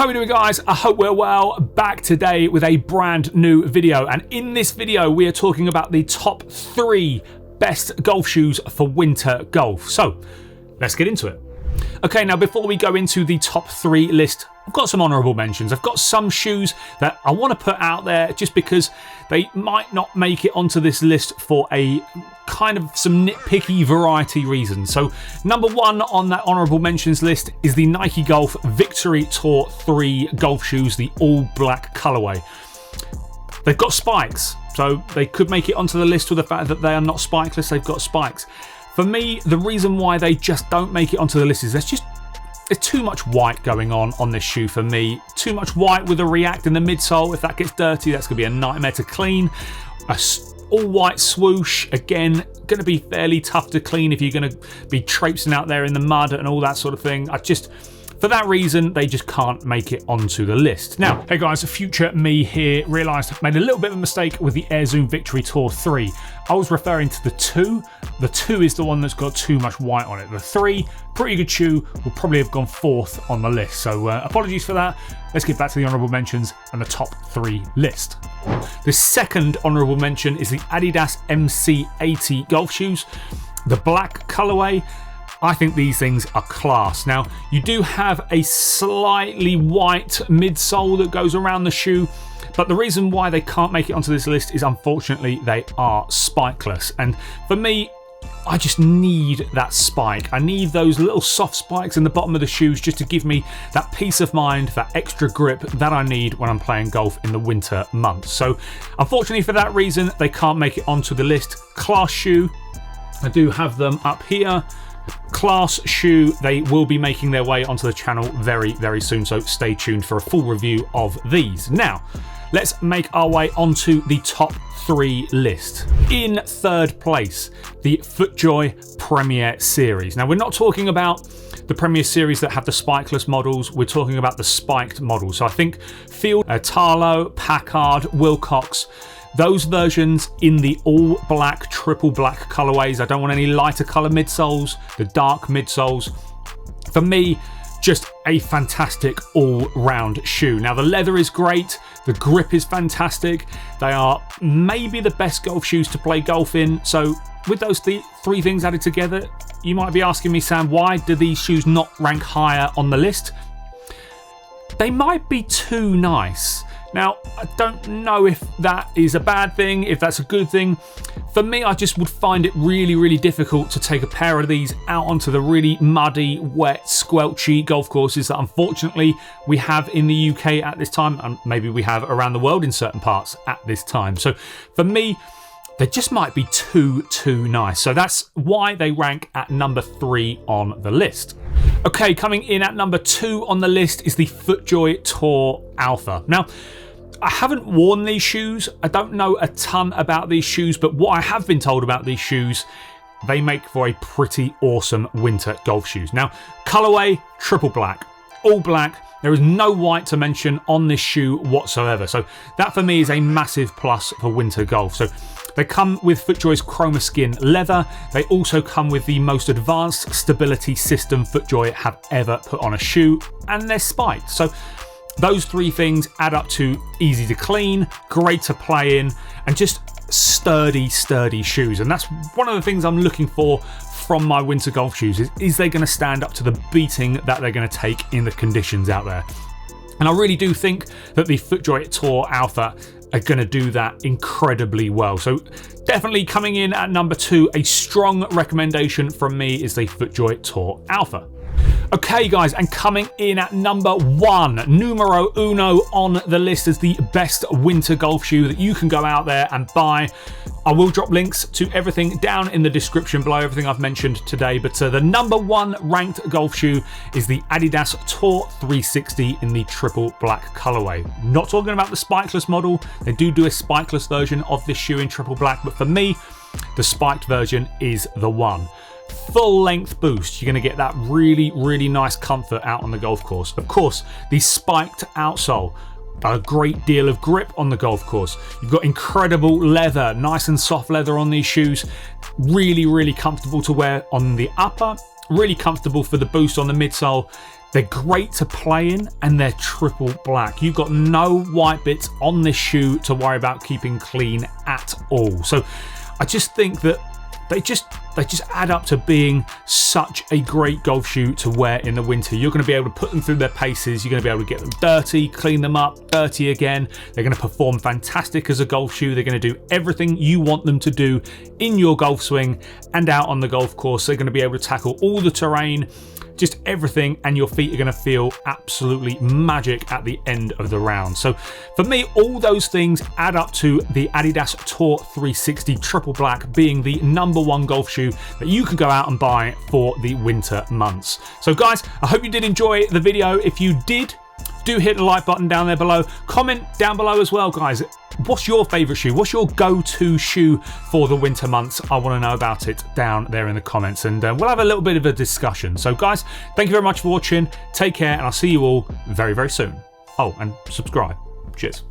How are we doing, guys? I hope we're well. Back today with a brand new video, and in this video we are talking about the top 3 best golf shoes for winter golf. So let's get into it. Okay, now before we go into the top 3 list, I've got some honourable mentions. I've got some shoes that I want to put out there just because they might not make it onto this list for a kind of some nitpicky variety reasons. So number 1 on that honourable mentions list is the Nike Golf Victory Tour 3 golf shoes, the all black colourway. They've got spikes, so they could make it onto the list with the fact that they are not spikeless, they've got spikes. For me, the reason why they just don't make it onto the list is there's too much white going on this shoe for me. Too much white with a React in the midsole. If that gets dirty, that's going to be a nightmare to clean. A all white swoosh, again, going to be fairly tough to clean if you're going to be traipsing out there in the mud and all that sort of thing. For that reason, they just can't make it onto the list. Now, hey guys, future me here realised I've made a little bit of a mistake with the Air Zoom Victory Tour 3. I was referring to the 2. The 2 is the one that's got too much white on it. The 3, pretty good shoe, will probably have gone 4th on the list. So apologies for that. Let's get back to the honourable mentions and the top 3 list. The second honourable mention is the Adidas MC80 golf shoes. The black colourway. I think these things are class. Now, you do have a slightly white midsole that goes around the shoe, but the reason why they can't make it onto this list is unfortunately they are spikeless. And for me, I just need that spike. I need those little soft spikes in the bottom of the shoes just to give me that peace of mind, that extra grip that I need when I'm playing golf in the winter months. So unfortunately for that reason, they can't make it onto the list. Class shoe, I do have them up here. Class shoe, they will be making their way onto the channel very, very soon, so stay tuned for a full review of these. Now, let's make our way onto the top 3 list. In 3rd place, the FootJoy Premier Series. Now, we're not talking about the Premier Series that have the spikeless models, we're talking about the spiked models. So I think Field, Tarlo, Packard, Wilcox, those versions in the all black, triple black colorways. I don't want any lighter color midsoles, the dark midsoles. For me, just a fantastic all-round shoe. Now, the leather is great. The grip is fantastic. They are maybe the best golf shoes to play golf in. So with those 3 things added together, you might be asking me, Sam, why do these shoes not rank higher on the list? They might be too nice. Now, I don't know if that is a bad thing, if that's a good thing. For me, I just would find it really, really difficult to take a pair of these out onto the really muddy, wet, squelchy golf courses that unfortunately we have in the UK at this time, and maybe we have around the world in certain parts at this time. So for me, they just might be too nice. So that's why they rank at number 3 on the list. Okay, coming in at number 2 on the list is the FootJoy Tour Alpha. Now, I haven't worn these shoes. I don't know a ton about these shoes, but what I have been told about these shoes, they make for a pretty awesome winter golf shoes. Now, colorway, triple black, all black. There is no white to mention on this shoe whatsoever. So that for me is a massive plus for winter golf. So they come with FootJoy's Chroma Skin leather. They also come with the most advanced stability system FootJoy have ever put on a shoe, and they're spiked. So those 3 things add up to easy to clean, great to play in, and just sturdy shoes. And that's one of the things I'm looking for from my winter golf shoes is they going to stand up to the beating that they're going to take in the conditions out there. And I really do think that the FootJoy Tour Alpha are going to do that incredibly well. So definitely coming in at number 2, a strong recommendation from me is the FootJoy Tour Alpha. Okay guys, and coming in at number 1, numero uno on the list as the best winter golf shoe that you can go out there and buy. I will drop links to everything down in the description below, everything I've mentioned today, but the number 1 ranked golf shoe is the Adidas Tour 360 in the triple black colorway. Not talking about the spikeless model, they do a spikeless version of this shoe in triple black, but for me, the spiked version is the one. Full length boost, you're going to get that really nice comfort out on the golf course. Of course, the spiked outsole, a great deal of grip on the golf course. You've got incredible leather, nice and soft leather on these shoes. Really comfortable to wear on the upper, really comfortable for the boost on the midsole. They're great to play in, and they're triple black. You've got no white bits on this shoe to worry about keeping clean at all. So I just think that they just add up to being such a great golf shoe to wear in the winter. You're going to be able to put them through their paces. You're going to be able to get them dirty, clean them up, dirty again. They're going to perform fantastic as a golf shoe. They're going to do everything you want them to do in your golf swing and out on the golf course. They're going to be able to tackle all the terrain, just everything, and your feet are going to feel absolutely magic at the end of the round. So for me, all those things add up to the Adidas Tour 360 Triple Black being the #1 golf shoe that you can go out and buy for the winter months. So guys, I hope you did enjoy the video. If you did, do hit the like button down there below. Comment down below as well, guys. What's your favourite shoe? What's your go-to shoe for the winter months? I want to know about it down there in the comments, and we'll have a little bit of a discussion. So guys, thank you very much for watching. Take care, and I'll see you all very, very soon. Oh, and subscribe. Cheers.